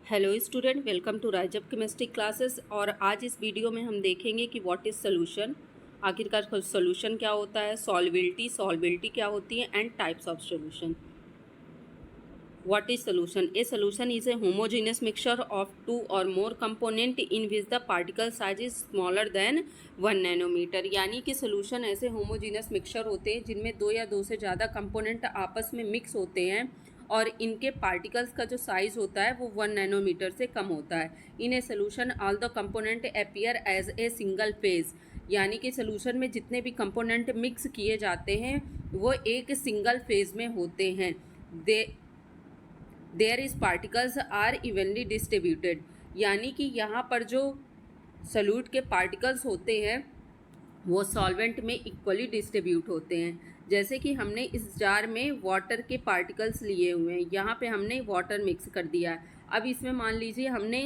Hello student, welcome to Rise Up chemistry classes. और आज इस वीडियो में हम देखेंगे कि व्हाट इज़ सोल्यूशन, आखिरकार सोल्यूशन क्या होता है, सॉल्बिलिटी क्या होती है and types of solution. What is solution? A solution is a homogeneous mixture of two or more component in which the particle size is smaller than 1 nanometre. यानी कि solution ऐसे होमोजेनियस मिक्सचर होते हैं जिनमें दो या दो से ज़्यादा कंपोनेंट आपस में मिक्स होते हैं और इनके पार्टिकल्स का जो साइज़ होता है वो 1 नैनोमीटर से कम होता है। In a solution all the component appear as a single phase. यानी कि सोल्यूशन में जितने भी कंपोनेंट मिक्स किए जाते हैं वो एक सिंगल फेज में होते हैं। There is particles are evenly distributed. यानी कि यहाँ पर जो सॉल्यूट के पार्टिकल्स होते हैं वो सॉल्वेंट में इक्वली डिस्ट्रीब्यूट होते हैं। जैसे कि हमने इस जार में वाटर के पार्टिकल्स लिए हुए हैं, यहाँ पे हमने वाटर मिक्स कर दिया है। अब इसमें मान लीजिए हमने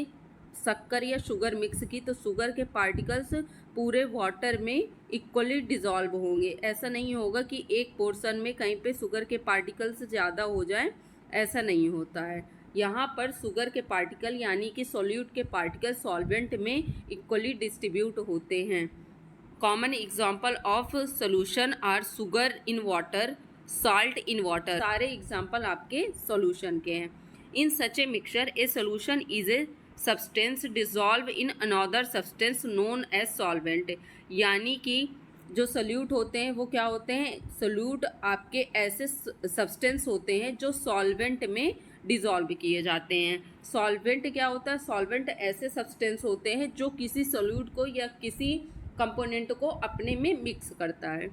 शक्कर या शुगर मिक्स की तो शुगर के पार्टिकल्स पूरे वाटर में इक्वली डिज़ोल्व होंगे। ऐसा नहीं होगा कि एक पोर्शन में कहीं पे शुगर के पार्टिकल्स ज़्यादा हो जाए, ऐसा नहीं होता है। यहाँ पर शुगर के पार्टिकल यानी कि सॉल्यूट के पार्टिकल सॉल्वेंट में इक्वली डिस्ट्रीब्यूट होते हैं। Common example of solution are sugar in water, salt in water. सारे एग्जाम्पल आपके सोल्यूशन के हैं। In such a mixture a solution is a substance dissolve in another substance known as solvent. यानी कि जो solute होते हैं वो क्या होते हैं? सोल्यूट आपके ऐसे सब्सटेंस होते हैं जो सॉल्वेंट में डिजॉल्व किए जाते हैं। सॉल्वेंट क्या होता है? सॉल्वेंट ऐसे सब्सटेंस होते हैं जो किसी सोल्यूट को या किसी कंपोनेंट को अपने में मिक्स करता है।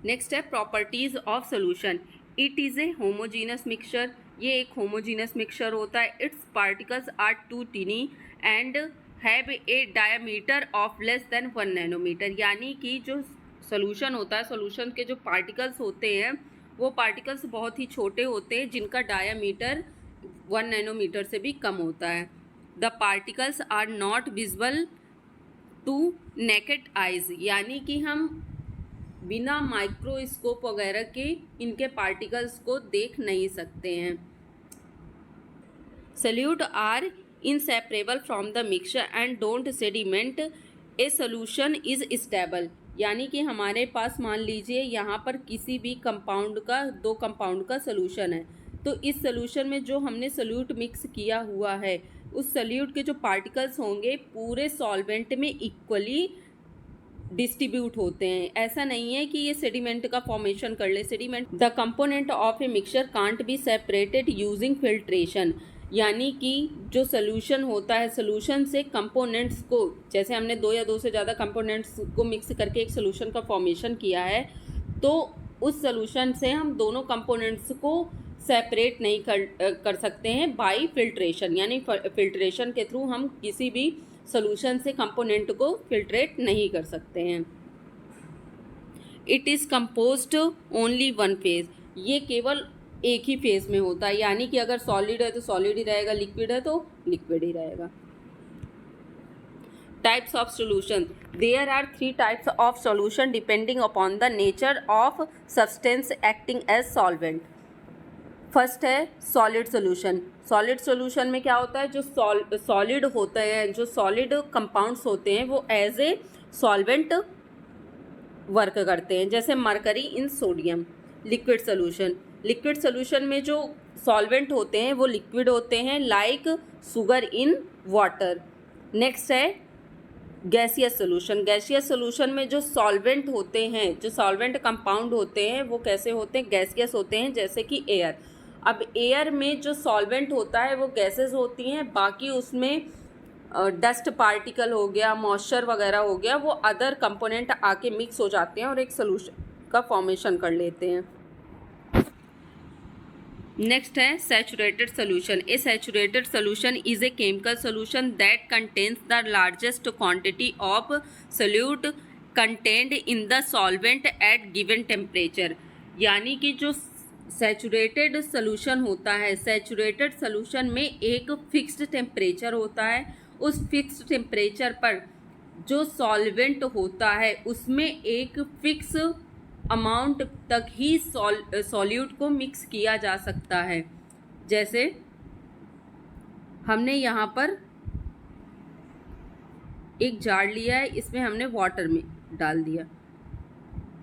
नेक्स्ट है properties of solution. It is a homogeneous mixture. ये एक होमोजीनस मिक्सचर होता है। Its particles are too tiny and have a diameter of less than 1 nanometre. यानी कि जो सोल्यूशन होता है, सोल्यूशन के जो पार्टिकल्स होते हैं वो पार्टिकल्स बहुत ही छोटे होते हैं जिनका डायमीटर 1 नैनोमीटर से भी कम होता है। The particles are not visible to naked eyes. यानी कि हम बिना माइक्रोस्कोप वगैरह के इनके पार्टिकल्स को देख नहीं सकते हैं। Solute are inseparable from the mixture and don't sediment. A solution is stable. यानी कि हमारे पास मान लीजिए यहाँ पर किसी भी कंपाउंड का, दो कंपाउंड का सोल्यूशन है, तो इस सोल्यूशन में जो हमने सोल्यूट मिक्स किया हुआ है उस सोल्यूट के जो पार्टिकल्स होंगे पूरे सॉल्वेंट में इक्वली डिस्ट्रीब्यूट होते हैं। ऐसा नहीं है कि ये सेडिमेंट का फॉर्मेशन कर ले। Sediment the component of a mixture can't be separated using filtration. यानी कि जो सोल्यूशन होता है, सोल्यूशन से कंपोनेंट्स को, जैसे हमने दो या दो से ज़्यादा कंपोनेंट्स को मिक्स करके एक सोल्यूशन का फॉर्मेशन किया है, तो उस सोल्यूशन से हम दोनों कंपोनेंट्स को सेपरेट नहीं कर सकते हैं बाय फिल्ट्रेशन। यानी फिल्ट्रेशन के थ्रू हम किसी भी सोल्यूशन से कंपोनेंट को फिल्ट्रेट नहीं कर सकते हैं। It is composed only one phase. ये केवल एक ही फेज में होता है। यानी कि अगर सॉलिड है तो सॉलिड ही रहेगा, लिक्विड है तो लिक्विड ही रहेगा। Types of solution. There are 3 types of solution depending upon the nature of substance acting as solvent. First है सॉलिड सोल्यूशन। सॉलिड सोल्यूशन में क्या होता है? जो सॉलिड होते हैं, जो सॉलिड कंपाउंड्स होते हैं वो एज ए सॉल्वेंट वर्क करते हैं, जैसे मरकरी इन sodium. Liquid solution. Liquid solution में जो सॉल्वेंट होते हैं वो लिक्विड होते हैं, like sugar in water. Next है गैसियस सोल्यूशन। गैसियस सोल्यूशन में जो सॉल्वेंट होते हैं, जो सॉल्वेंट कंपाउंड होते हैं वो कैसे होते हैं? गैसियस होते हैं, जैसे कि एयर। अब एयर में जो सॉल्वेंट होता है वो गैसेस होती हैं, बाकी उसमें डस्ट पार्टिकल हो गया, मॉइस्चर वगैरह हो गया, वो अदर कंपोनेंट आके मिक्स हो जाते हैं और एक सोल्यूशन का फॉर्मेशन कर लेते हैं। नेक्स्ट है saturated solution. A saturated solution is a chemical solution that contains the largest quantity of solute contained in the solvent eight given temperature. यानी कि जो सैचुरेटेड सोल्यूशन होता है, सैचुरेटेड सोल्यूशन में एक फिक्स्ड टेम्परेचर होता है। उस फिक्स्ड टेम्परेचर पर जो सॉल्वेंट होता है उसमें एक फिक्स अमाउंट तक ही सॉल्यूट को मिक्स किया जा सकता है। जैसे हमने यहाँ पर एक जार लिया है, इसमें हमने वाटर में डाल दिया।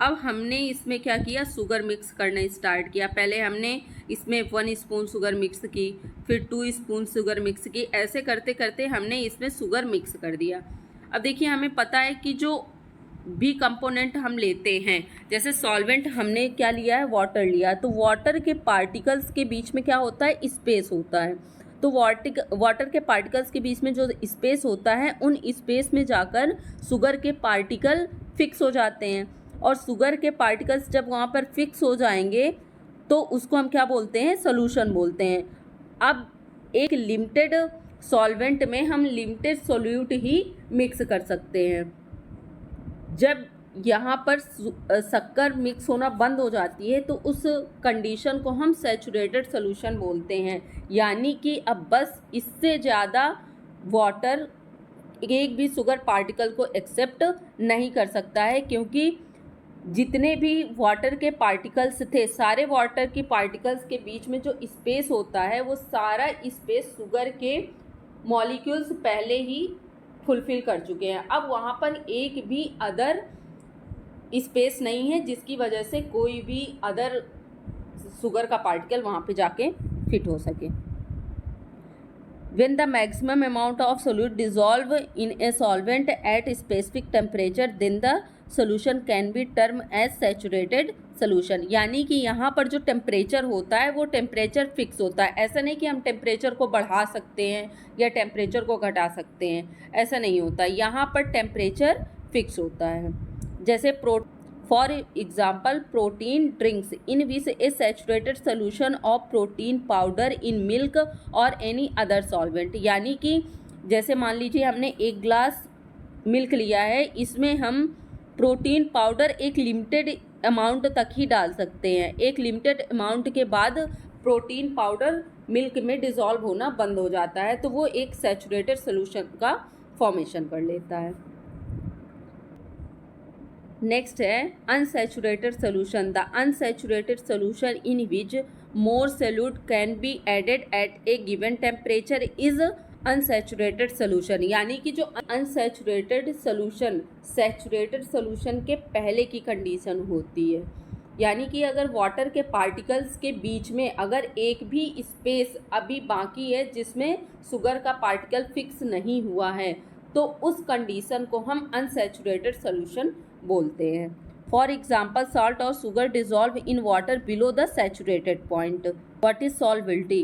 अब हमने इसमें क्या किया, शुगर मिक्स करना स्टार्ट किया। पहले हमने इसमें 1 स्पून शुगर मिक्स की, फिर 2 स्पून शुगर मिक्स की। ऐसे करते करते हमने इसमें शुगर मिक्स कर दिया। अब देखिए, हमें पता है कि जो भी कंपोनेंट हम लेते हैं, जैसे सॉल्वेंट हमने क्या लिया है, वाटर लिया, तो वाटर के पार्टिकल्स के बीच में क्या होता है, स्पेस होता है। तो वाटर के पार्टिकल्स के बीच में जो स्पेस होता है, उन स्पेस में जाकर शुगर के पार्टिकल फिक्स हो जाते हैं। और शुगर के पार्टिकल्स जब वहाँ पर फिक्स हो जाएंगे तो उसको हम क्या बोलते हैं, सॉल्यूशन बोलते हैं। अब एक लिमिटेड सॉल्वेंट में हम लिमिटेड सॉल्यूट ही मिक्स कर सकते हैं। जब यहाँ पर शक्कर मिक्स होना बंद हो जाती है तो उस कंडीशन को हम सैचुरेटेड सॉल्यूशन बोलते हैं। यानी कि अब बस इससे ज़्यादा वाटर एक भी शुगर पार्टिकल को एक्सेप्ट नहीं कर सकता है, क्योंकि जितने भी वाटर के पार्टिकल्स थे, सारे वाटर के पार्टिकल्स के बीच में जो स्पेस होता है, वो सारा स्पेस शुगर के मॉलिक्यूल्स पहले ही फुलफिल कर चुके हैं। अब वहाँ पर एक भी अदर स्पेस नहीं है जिसकी वजह से कोई भी अदर शुगर का पार्टिकल वहाँ पे जाके फिट हो सके। When the maximum amount of solute dissolve in a solvent at a specific temperature, then the solution can be termed as saturated solution। यानी कि यहाँ पर जो टेम्परेचर होता है वो टेम्परेचर फिक्स होता है। ऐसा नहीं कि हम टेम्परेचर को बढ़ा सकते हैं या टेम्परेचर को घटा सकते हैं, ऐसा नहीं होता। यहाँ पर टेम्परेचर फिक्स होता है। जैसे for example protein drinks in which A saturated solution of protein powder in milk और एनी अदर सॉल्वेंट। यानी कि जैसे मान लीजिए हमने 1 ग्लास मिल्क लिया है, इसमें हम प्रोटीन पाउडर एक लिमिटेड अमाउंट तक ही डाल सकते हैं। एक लिमिटेड अमाउंट के बाद प्रोटीन पाउडर मिल्क में डिज़ोल्व होना बंद हो जाता है, तो वो एक सैचुरेटेड सोल्यूशन का फॉर्मेशन कर लेता है। नेक्स्ट है unsaturated solution. The unsaturated solution in which more solute can be added at a given temperature is unsaturated solution. यानी कि जो अनसैचुरेटेड सोल्यूशन सैचुरेटेड सोल्यूशन के पहले की कंडीशन होती है। यानी कि अगर वाटर के पार्टिकल्स के बीच में अगर एक भी स्पेस अभी बाकी है जिसमें शुगर का पार्टिकल फिक्स नहीं हुआ है, तो उस कंडीशन को हम अनसैचुरेटेड सोल्यूशन बोलते हैं। फॉर एग्जाम्पल सॉल्ट और sugar dissolve in water below the saturated point. What is solubility?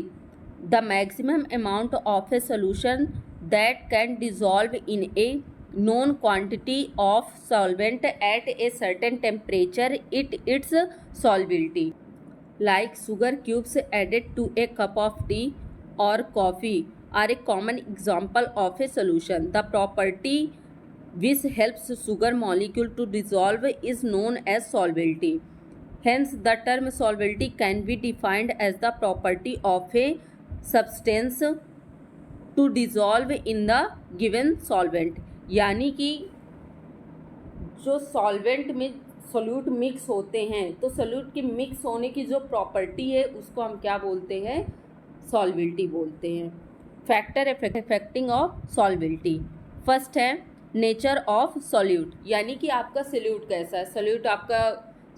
The maximum amount of a solution that can dissolve in a known quantity of solvent at a certain temperature, its solubility. Like sugar cubes added to a cup of tea or coffee are a common example of a solution. The property which helps sugar molecule to dissolve is known as solubility. Hence, the term solubility can be defined as the property of a substance to dissolve in the given solvent. यानी कि जो solvent में solute mix होते हैं, तो solute के mix होने की जो प्रॉपर्टी है उसको हम क्या बोलते हैं, सॉल्विलिटी बोलते हैं। Factor affecting of solubility. First है नेचर ऑफ सोल्यूट। यानी कि आपका सोल्यूट कैसा है, सोल्यूट आपका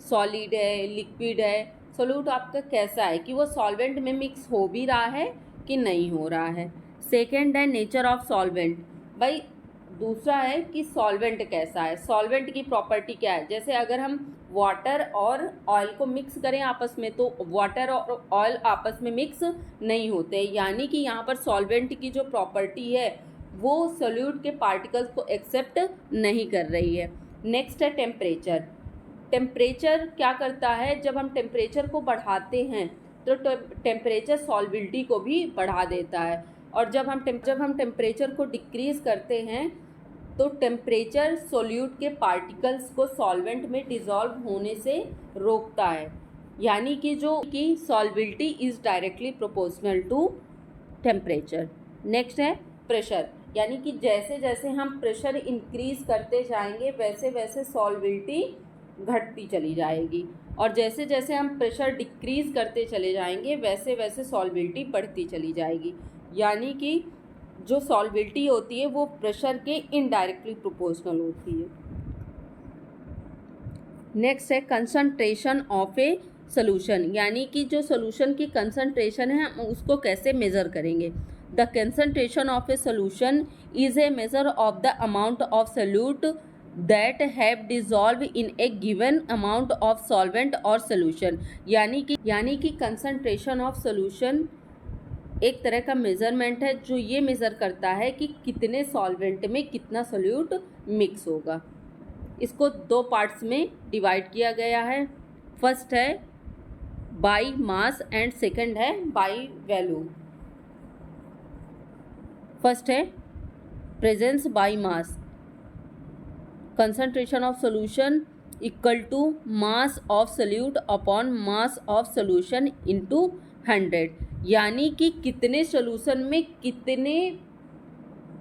सॉलिड है, लिक्विड है, सोल्यूट आपका कैसा है कि वो सॉल्वेंट में मिक्स हो भी रहा है कि नहीं हो रहा है। सेकेंड है नेचर ऑफ सॉल्वेंट। भाई दूसरा है कि सॉल्वेंट कैसा है, सॉल्वेंट की प्रॉपर्टी क्या है। जैसे अगर हम वाटर और ऑयल को मिक्स करें आपस में, तो वाटर और ऑयल आपस में मिक्स नहीं होते, यानी कि यहाँ पर सॉल्वेंट की जो प्रॉपर्टी है वो सोल्यूट के पार्टिकल्स को एक्सेप्ट नहीं कर रही है। नेक्स्ट है टेम्परेचर। टेम्परेचर क्या करता है, जब हम टेम्परेचर को बढ़ाते हैं तो टेम्परेचर सॉल्विलिटी को भी बढ़ा देता है, और जब हम टेम्परेचर को डिक्रीज़ करते हैं तो टेम्परेचर सोल्यूट के पार्टिकल्स को सॉल्वेंट में डिज़ोल्व होने से रोकता है। यानी कि solubility is directly proportional to temperature. Next है प्रेशर। यानी कि जैसे जैसे हम प्रेशर इंक्रीज़ करते जाएंगे वैसे वैसे सॉल्विलिटी घटती चली जाएगी। और जैसे जैसे हम प्रेशर डिक्रीज़ करते चले जाएंगे वैसे वैसे सॉल्बिलिटी बढ़ती चली जाएगी, यानी कि जो सॉल्बिलिटी होती है वो प्रेशर के इनडायरेक्टली प्रोपोर्शनल होती है। नेक्स्ट है कंसंट्रेशन ऑफ ए सोल्यूशन, यानी कि जो सोल्यूशन की कंसंट्रेशन है हम उसको कैसे मेज़र करेंगे। The concentration of a solution is a measure of the amount of solute that have dissolve in A given amount of solvent और सोल्यूशन, यानी कि कंसंट्रेशन ऑफ सोल्यूशन एक तरह का मेज़रमेंट है जो ये मेज़र करता है कि कितने सॉल्वेंट में कितना सोल्यूट मिक्स होगा। इसको दो पार्ट्स में डिवाइड किया गया है। फर्स्ट है बाय मास एंड सेकंड है बाय वैल्यूम। फर्स्ट है presence by mass, concentration of solution equal to mass of solute upon mass of solution into 100, यानी कि कितने सॉल्यूशन में कितने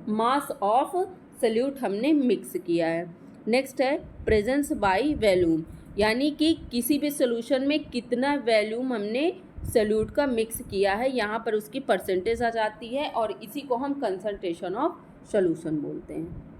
मास ऑफ सोल्यूट हमने मिक्स किया है। नेक्स्ट है प्रेजेंस बाय वैल्यूम, यानी कि किसी भी सोल्यूशन में कितना वैल्यूम हमने सोल्यूट का मिक्स किया है, यहाँ पर उसकी परसेंटेज आ जाती है और इसी को हम कंसंट्रेशन ऑफ सोल्यूशन बोलते हैं।